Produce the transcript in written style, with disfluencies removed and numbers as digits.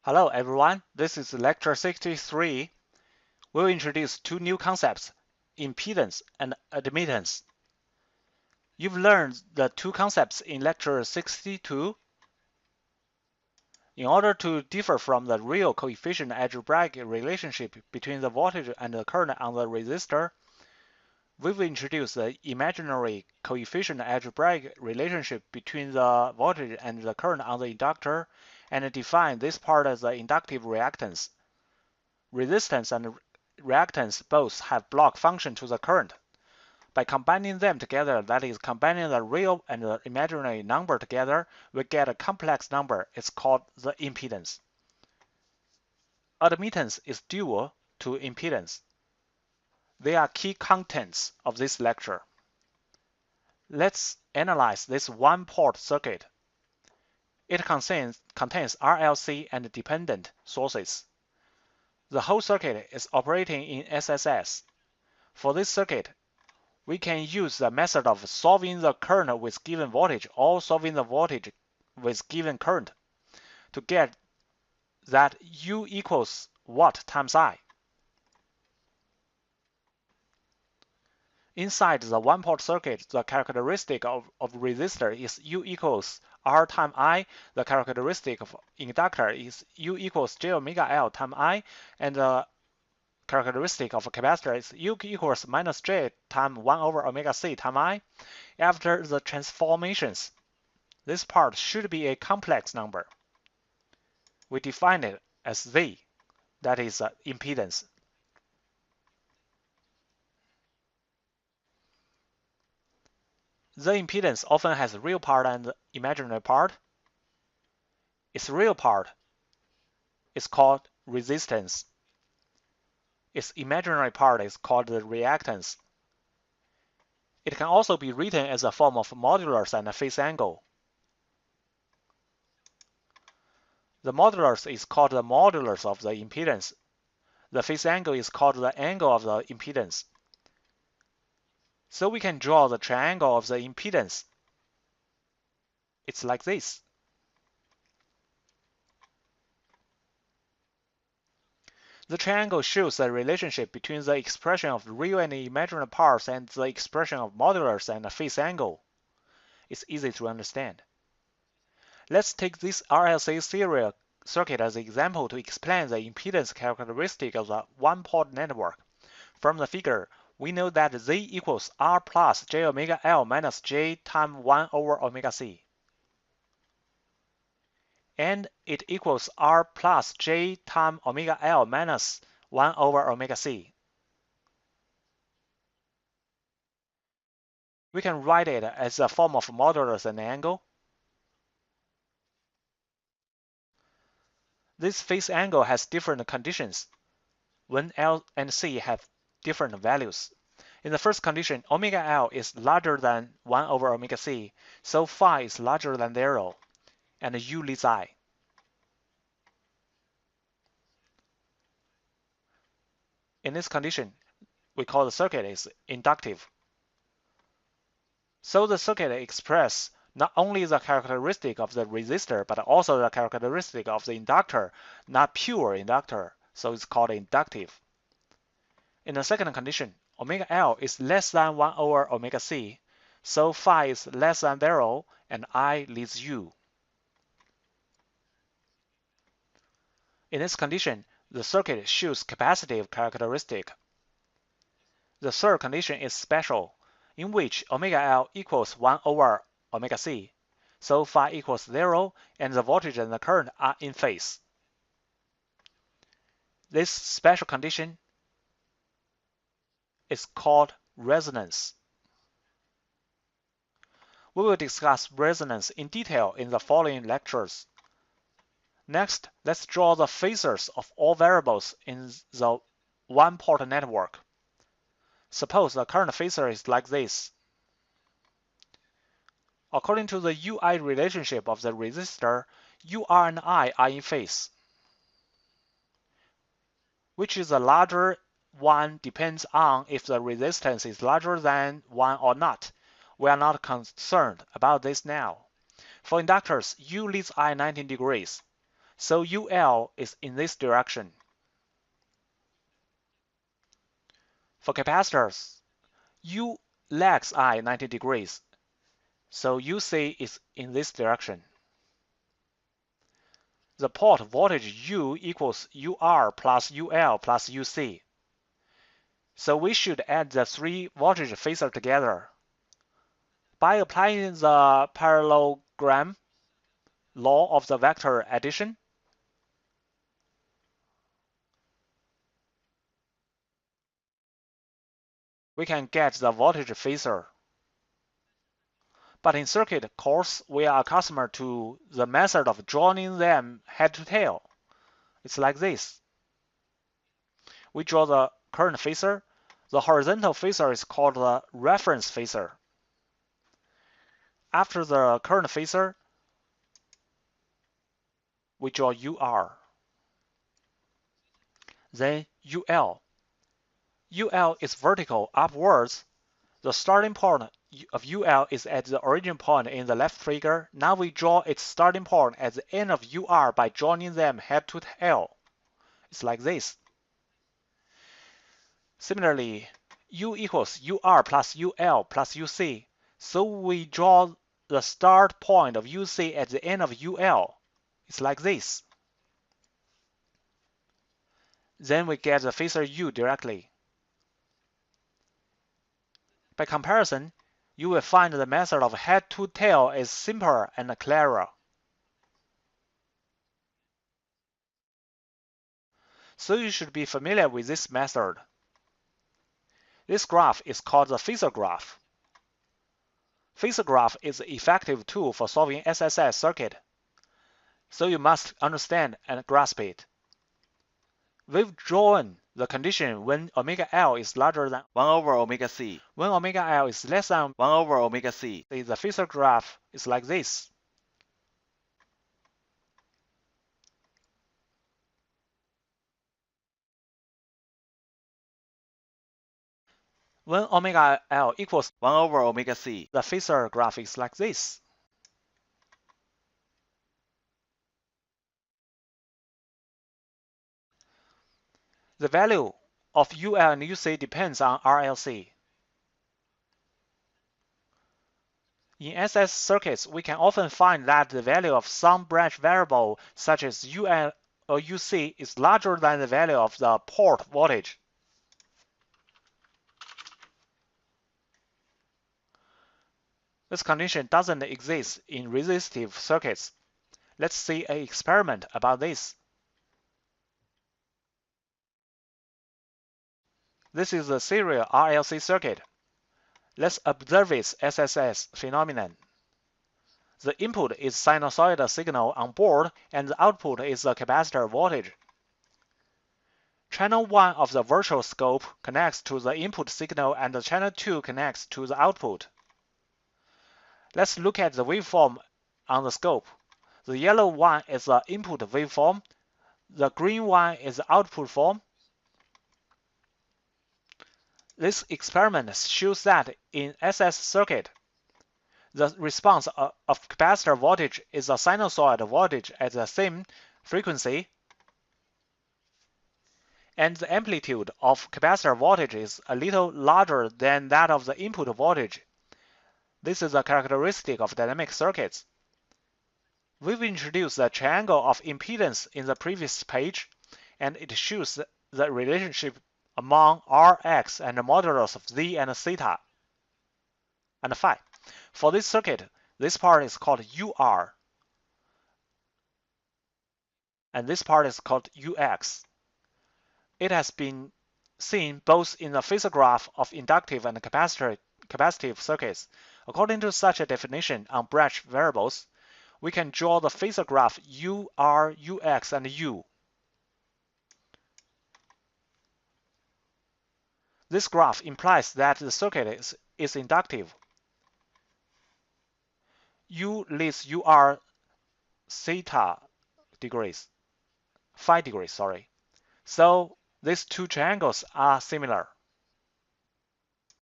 Hello everyone, this is lecture 63. We'll introduce two new concepts, impedance and admittance. You've learned the two concepts in lecture 62. In order to differ from the real coefficient algebraic relationship between the voltage and the current on the resistor, we've introduced the imaginary coefficient algebraic relationship between the voltage and the current on the inductor and define this part as the inductive reactance. Resistance and reactance both have block function to the current. By combining them together, that is, combining the real and the imaginary number together, we get a complex number. It's called the impedance. Admittance is dual to impedance. They are key contents of this lecture. Let's analyze this one-port circuit. It contains RLC and dependent sources. The whole circuit is operating in SSS. For this circuit, we can use the method of solving the current with given voltage or solving the voltage with given current to get that U equals what times I. Inside the one-port circuit, the characteristic of resistor is U equals R times I. The characteristic of inductor is U equals J omega L times I. And the characteristic of a capacitor is U equals minus J times 1 over omega C times I. After the transformations, this part should be a complex number. We define it as Z, that is impedance. The impedance often has a real part and imaginary part. Its real part is called resistance. Its imaginary part is called the reactance. It can also be written as a form of modulus and a phase angle. The modulus is called the modulus of the impedance. The phase angle is called the angle of the impedance. So we can draw the triangle of the impedance. It's like this. The triangle shows the relationship between the expression of real and imaginary parts and the expression of modulus and phase angle. It's easy to understand. Let's take this RLC serial circuit as an example to explain the impedance characteristic of the one-port network. From the figure, we know that Z equals R plus J omega L minus J times 1 over omega C. And it equals R plus J times omega L minus 1 over omega C. We can write it as a form of modulus and angle. This phase angle has different conditions when L and C have different values. In the first condition, omega L is larger than 1 over omega C, so phi is larger than 0, and U leads I. In this condition, we call the circuit is inductive. So the circuit expresses not only the characteristic of the resistor, but also the characteristic of the inductor, not pure inductor, so it's called inductive. In the second condition, omega L is less than 1 over omega C, so phi is less than 0, and I leads U. In this condition, the circuit shows capacitive characteristic. The third condition is special, in which omega L equals 1 over omega C, so phi equals 0, and the voltage and the current are in phase. This special condition is called resonance. We will discuss resonance in detail in the following lectures. Next, let's draw the phasors of all variables in the one-port network. Suppose the current phasor is like this. According to the UI relationship of the resistor, UR and I are in phase. Which is the larger one depends on if the resistance is larger than 1 or not. We are not concerned about this now. For inductors, U leads I 19 degrees. So UL is in this direction. For capacitors, U lags I 90 degrees, so UC is in this direction. The port voltage U equals UR plus UL plus UC. So we should add the three voltage phasors together. By applying the parallelogram law of the vector addition, we can get the voltage phasor. But in circuit course, we are accustomed to the method of joining them head to tail. It's like this. We draw the current phasor. The horizontal phasor is called the reference phasor. After the current phasor, we draw UR. Then UL. UL is vertical upwards. The starting point of UL is at the origin point in the left figure. Now we draw its starting point at the end of UR by joining them head to tail. It's like this. Similarly, U equals UR plus UL plus UC. So we draw the start point of UC at the end of UL. It's like this. Then we get the phasor U directly. By comparison, you will find the method of head to tail is simpler and clearer. So you should be familiar with this method. This graph is called the phasor graph. Phasor graph is an effective tool for solving SSS circuit, so you must understand and grasp it. We've drawn the condition when omega L is larger than 1 over omega c. when omega L is less than 1 over omega c. the phasor graph is like this. When omega L equals 1 over omega c. the phasor graph is like this. The value of UL and UC depends on RLC. In SS circuits, we can often find that the value of some branch variable, such as UL or UC, is larger than the value of the port voltage. This condition doesn't exist in resistive circuits. Let's see an experiment about this. This is a serial RLC circuit. Let's observe its SSS phenomenon. The input is sinusoidal signal on board, and the output is the capacitor voltage. Channel 1 of the virtual scope connects to the input signal, and channel 2 connects to the output. Let's look at the waveform on the scope. The yellow one is the input waveform. The green one is the output form. This experiment shows that in SS circuit, the response of capacitor voltage is a sinusoid voltage at the same frequency, and the amplitude of capacitor voltage is a little larger than that of the input voltage. This is a characteristic of dynamic circuits. We've introduced the triangle of impedance in the previous page, and it shows the relationship among Rx and the modulus of Z and theta and phi. For this circuit, this part is called UR, and this part is called UX. It has been seen both in the phasor graph of inductive and capacitive circuits. According to such a definition on branch variables, we can draw the phasor graph UR, UX, and U. This graph implies that the circuit is inductive. U leads UR theta degrees, phi degrees, sorry. So these two triangles are similar.